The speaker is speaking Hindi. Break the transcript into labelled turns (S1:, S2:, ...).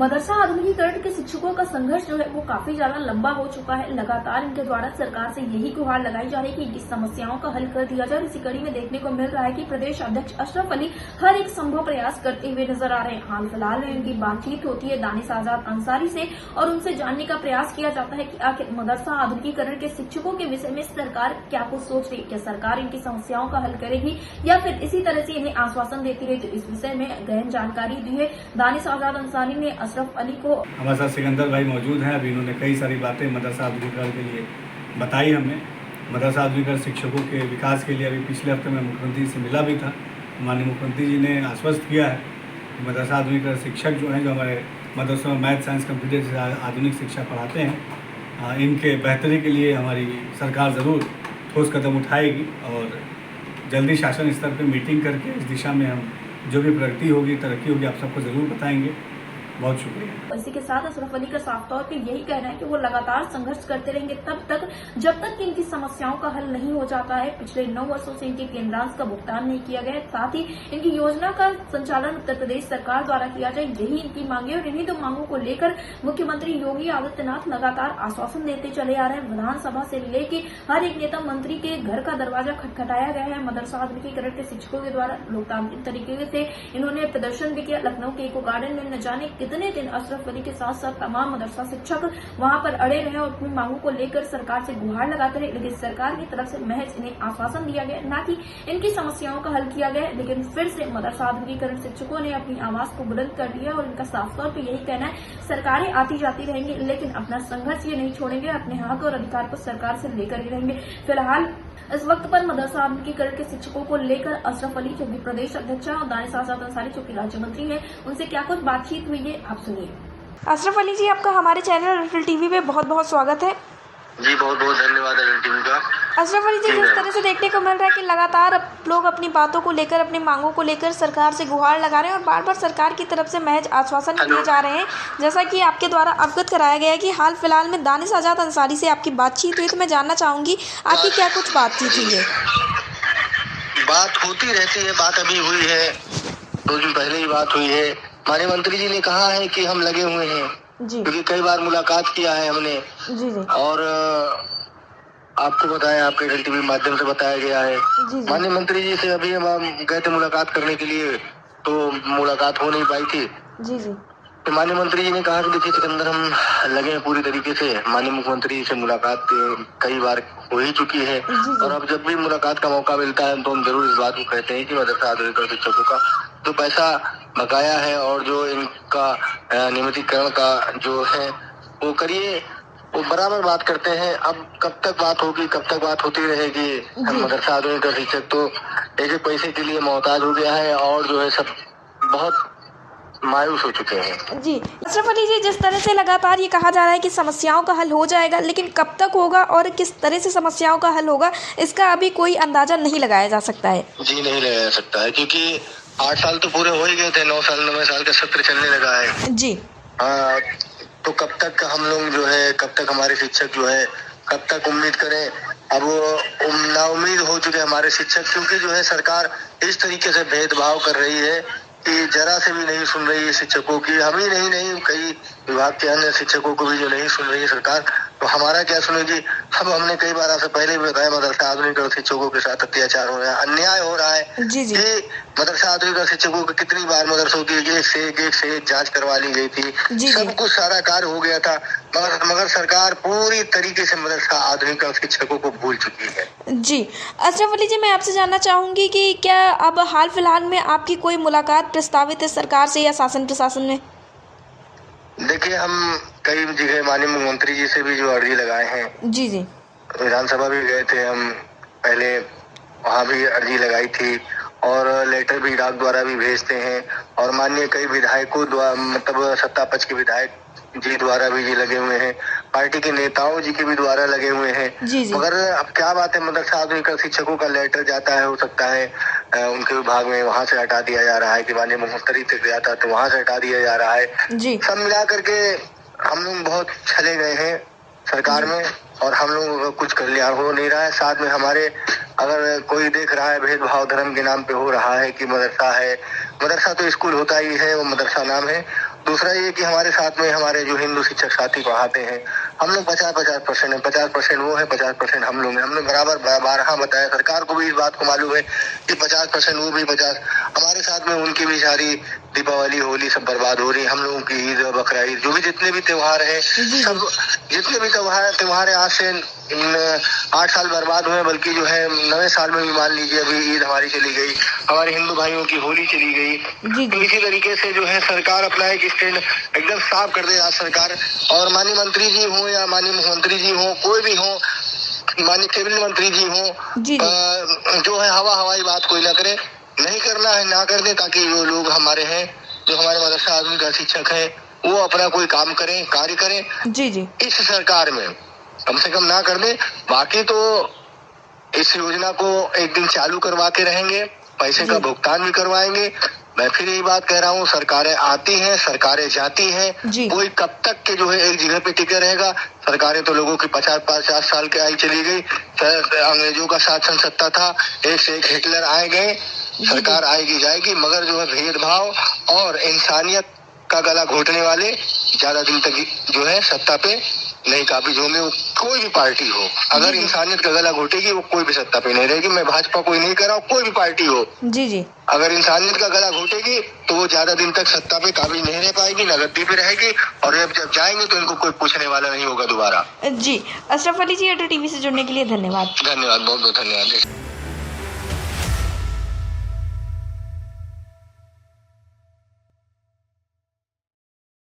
S1: मदरसा आधुनिकीकरण के शिक्षकों का संघर्ष जो है वो काफी ज्यादा लंबा हो चुका है। लगातार इनके द्वारा सरकार से यही गुहार लगाई जा रही है कि इनकी समस्याओं का हल कर दिया जाए। इसी कड़ी में देखने को मिल रहा है कि प्रदेश अध्यक्ष अशरफ अली हर एक संभव प्रयास करते हुए नजर आ रहे हैं। हाल फिलहाल में इनकी बातचीत होती है दानिश आजाद अंसारी से और उनसे जानने का प्रयास किया जाता है कि आखिर मदरसा आधुनिकीकरण के शिक्षकों के विषय में सरकार क्या कुछ सोच रही है, क्या सरकार इनकी समस्याओं का हल करेगी या फिर इसी तरह से इन्हें आश्वासन देती रही। तो इस विषय में गहन जानकारी दी है दानिश आजाद अंसारी ने अशरफ अली को।
S2: हमारे साथ सिकंदर भाई मौजूद हैं। अभी इन्होंने कई सारी बातें मदरसा आधुनिकीकरण के लिए बताई हमें। मदरसा आधुनिकीकरण शिक्षकों के विकास के लिए अभी पिछले हफ्ते में मुख्यमंत्री से मिला भी था। माननीय मुख्यमंत्री जी ने आश्वस्त किया है कि मदरसा आधुनिकीकरण शिक्षक जो हैं, जो हमारे मदरसों में मैथ साइंस कंप्यूटर से आधुनिक शिक्षा पढ़ाते हैं, इनके बेहतरी के लिए हमारी सरकार ज़रूर ठोस कदम उठाएगी और जल्दी शासन स्तर पर मीटिंग करके इस दिशा में हम जो भी प्रगति होगी, तरक्की होगी, आप सबको ज़रूर बताएंगे। बहुत शुक्रिया।
S1: इसी के साथ अशरफ अली का साफ तौर पे यही कहना है कि वो लगातार संघर्ष करते रहेंगे तब तक जब तक कि इनकी समस्याओं का हल नहीं हो जाता है। पिछले 9 वर्षों से इनके केंद्रांश का भुगतान नहीं किया गया, साथ ही इनकी योजना का संचालन उत्तर प्रदेश सरकार द्वारा किया जाए, यही इनकी मांगे। और इन्हीं 2 मांगों को लेकर मुख्यमंत्री योगी आदित्यनाथ लगातार आश्वासन देते चले आ रहे हैं। विधानसभा से लेकर हर एक नेता मंत्री के घर का दरवाजा खटखटाया गया है। मदरसा आधुनिकीकरण के शिक्षकों के द्वारा लोकतांत्रिक तरीके से इन्होंने प्रदर्शन भी किया। लखनऊ के इको गार्डन में न जाने कितने दिन अशरफ अली के साथ साथ तमाम मदरसा शिक्षक वहां पर अड़े रहे और अपनी मांगों को लेकर सरकार से गुहार लगाते रहे, लेकिन सरकार की तरफ से महज इन्हें आश्वासन दिया गया, न कि इनकी समस्याओं का हल किया गया। लेकिन फिर से मदरसा आधुनिकीकरण शिक्षकों ने अपनी आवाज को बुलंद कर दिया और इनका साफ तौर पर यही कहना है सरकारें आती जाती रहेंगी, लेकिन अपना संघर्ष ये नहीं छोड़ेंगे, अपने हक और अधिकार को सरकार से लेकर ही रहेंगे। फिलहाल इस वक्त पर मदरसा आधुनिकीकरण के शिक्षकों को लेकर अशरफ अली जो कि प्रदेश अध्यक्ष और दानिश आजाद अंसारी जो कि राज्य मंत्री है, उनसे क्या कुछ बातचीत हुई है, आप सुनिए।
S3: अशरफ अली जी, आपका हमारे चैनल एयरटेल टीवी पे बहुत बहुत स्वागत है।
S4: जी बहुत बहुत धन्यवाद एयरटेल टीवी का।
S3: अशरफ अली जी, जिस तरह से देखने को मिल रहा है कि लगातार लोग अपनी बातों को लेकर, अपनी मांगों को लेकर सरकार से गुहार लगा रहे हैं और बार बार सरकार की तरफ से महज आश्वासन दिए जा रहे हैं। जैसा कि आपके द्वारा अवगत कराया गया है कि हाल फिलहाल में दानिश आजाद अंसारी से आपकी बातचीत हुई, तो मैं जानना चाहूंगी आपकी क्या कुछ बातचीत हुई है।
S4: बात होती रहती है, बात अभी हुई है, 2 दिन पहले ही बात हुई है। माननीय मंत्री जी ने कहा है कि हम लगे हुए हैं
S3: जी,
S4: क्योंकि कई बार मुलाकात किया है हमने
S3: जी जी,
S4: और आपको बताया, आपके एयरटेल टीवी माध्यम से बताया गया है। माननीय मंत्री जी से अभी हम गए थे मुलाकात करने के लिए, तो मुलाकात हो नहीं पाई थी।
S3: जी जी,
S4: तो माननीय मंत्री जी ने कहा कि देखिए सिकंदर, हम लगे हैं पूरी तरीके से। माननीय मुख्यमंत्री से मुलाकात कई बार हो ही चुकी है और अब जब भी मुलाकात का मौका मिलता है तो हम जरूर इस बात को कहते हैं कि मदरसा आधुनिकीकरण शिक्षकों का जो पैसा बकाया है और जो इनका नियमितीकरण का जो है वो करिए, वो बराबर बात करते हैं। अब कब तक बात होगी, कब तक बात होती रहेगी। मदरसा आधुनिकीकरण शिक्षक तो एक पैसे के लिए मोहताज हो गया है और जो है सब बहुत मायूस हो चुके हैं।
S3: जी अशरफ अली जी, जिस तरह से लगातार ये कहा जा रहा है कि समस्याओं का हल हो जाएगा, लेकिन कब तक होगा और किस तरह से समस्याओं का हल होगा, इसका अभी कोई अंदाजा नहीं लगाया जा सकता है।
S4: जी नहीं लगाया जा सकता है क्योंकि 8 साल तो पूरे हो ही गए थे, 9 साल का सत्र चलने लगा है।
S3: जी
S4: हाँ, तो कब तक हम लोग जो है, कब तक हमारे शिक्षक जो है, कब तक उम्मीद करें। अब वो नाउम्मीद हो चुके हमारे शिक्षक, क्योंकि जो है सरकार इस तरीके से भेदभाव कर रही है कि जरा से भी नहीं सुन रही है शिक्षकों की। हम ही नहीं कई विभाग के अन्य शिक्षकों को भी जो नहीं सुन रही है सरकार, तो हमारा क्या सुनेगी। अब हमने कई बार आपसे पहले भी बताया, मदरसा आधुनिकीकरण शिक्षकों के साथ अत्याचार हो रहा है, अन्याय हो रहा है।
S3: जी जी,
S4: कि मदरसा आधुनिकीकरण शिक्षकों की कितनी बार मदरसों की एक से एक जांच करवा ली गई थी, सब कुछ सारा कार्य हो गया था, मगर सरकार पूरी तरीके से मदरसा आधुनिकीकरण शिक्षकों को भूल चुकी है।
S3: जी अशरफ अली जी, मैं आपसे जानना चाहूंगी कि क्या अब हाल फिलहाल में आपकी कोई मुलाकात प्रस्तावित है सरकार से या शासन प्रशासन में?
S4: देखिए, हम कई जगह माननीय मुख्यमंत्री जी से भी जो अर्जी लगाए हैं,
S3: जी जी,
S4: विधानसभा भी गए थे हम पहले, वहाँ भी अर्जी लगाई थी और लेटर भी डाक द्वारा भी भेजते हैं और माननीय कई विधायकों द्वारा, मतलब सत्ता पक्ष के विधायक जी द्वारा भी जी लगे हुए हैं, पार्टी के नेताओं जी के भी द्वारा लगे हुए हैं।
S3: जी जी,
S4: मगर अब क्या बात है, मदरसा आधुनिकीकरण शिक्षकों का लेटर जाता है, हो सकता है उनके विभाग में वहां से हटा दिया जा रहा है कि माननीय मुख्यमंत्री तक गया था तो वहां से हटा दिया जा रहा है।
S3: जी
S4: सब मिला करके हम लोग बहुत छले गए हैं सरकार में और हम लोगों का कुछ कल्याण हो नहीं रहा है। साथ में हमारे, अगर कोई देख रहा है भेदभाव धर्म के नाम पे हो रहा है कि मदरसा है, मदरसा तो स्कूल होता ही है, वो मदरसा नाम है दूसरा ये कि हमारे साथ में हमारे जो हिंदू शिक्षक साथी पढ़ाते हैं, हम लोग 50% है, 50% वो है, 50% हम लोग हैं। हमने बराबर 12 बताया, सरकार को भी इस बात को मालूम है कि 50% वो भी 50, हमारे साथ में उनकी भी सारी दीपावली होली सब बर्बाद हो रही है। हम लोगों की ईद बकरा ईद जो भी जितने भी त्योहार है, सब जितने भी त्योहार आज से 8 साल बर्बाद हुए, बल्कि जो है 9वें साल में भी मान लीजिए अभी ईद हमारी चली गई, हमारे हिंदू भाइयों की होली चली गई। तो इसी तरीके से जो है सरकार अपना एक स्टैंड एकदम साफ कर दे राज्य सरकार, और माननीय मंत्री जी हो या माननीय मुख्यमंत्री जी हो, कोई भी हो, माननीय कैबिनेट मंत्री जी हो, जो है हवाई बात कोई ना करे, नहीं करना है ना कर दे, ताकि वो लोग हमारे हैं जो हमारे मदरसा आदमी का शिक्षक है वो अपना कोई काम करें, कार्य करें जी इस सरकार में कम से कम ना कर दे। बाकी तो इस योजना को एक दिन चालू करवा के रहेंगे, पैसे का भुगतान भी करवाएंगे। मैं फिर यही बात कह रहा हूँ, सरकारें आती हैं, सरकारें जाती हैं, कोई कब तक के जो है एक जगह पे टिके रहेगा। सरकारें तो लोगों की 50 साल के आई चली गई, अंग्रेजों का शासन सत्ता था, एक से एक हिटलर आए गए, सरकार आएगी जाएगी, मगर जो है भेदभाव और इंसानियत का गला घोटने वाले ज्यादा दिन तक जो है सत्ता पे नहीं काबिज होंगे। वो कोई भी पार्टी हो, अगर इंसानियत का गला घोटेगी वो कोई भी सत्ता पे नहीं रहेगी। मैं भाजपा कोई नहीं कर रहा हूँ, कोई भी पार्टी हो जी, अगर इंसानियत का गला घोटेगी तो वो ज्यादा दिन तक सत्ता पे काबिज नहीं रह पाएगी, न गद्दी पे रहेगी, और जब जाएंगे तो इनको कोई पूछने वाला नहीं होगा दोबारा जी।
S3: अशरफ अली जी, अड्डा टीवी से जुड़ने के लिए धन्यवाद।
S4: बहुत बहुत धन्यवाद।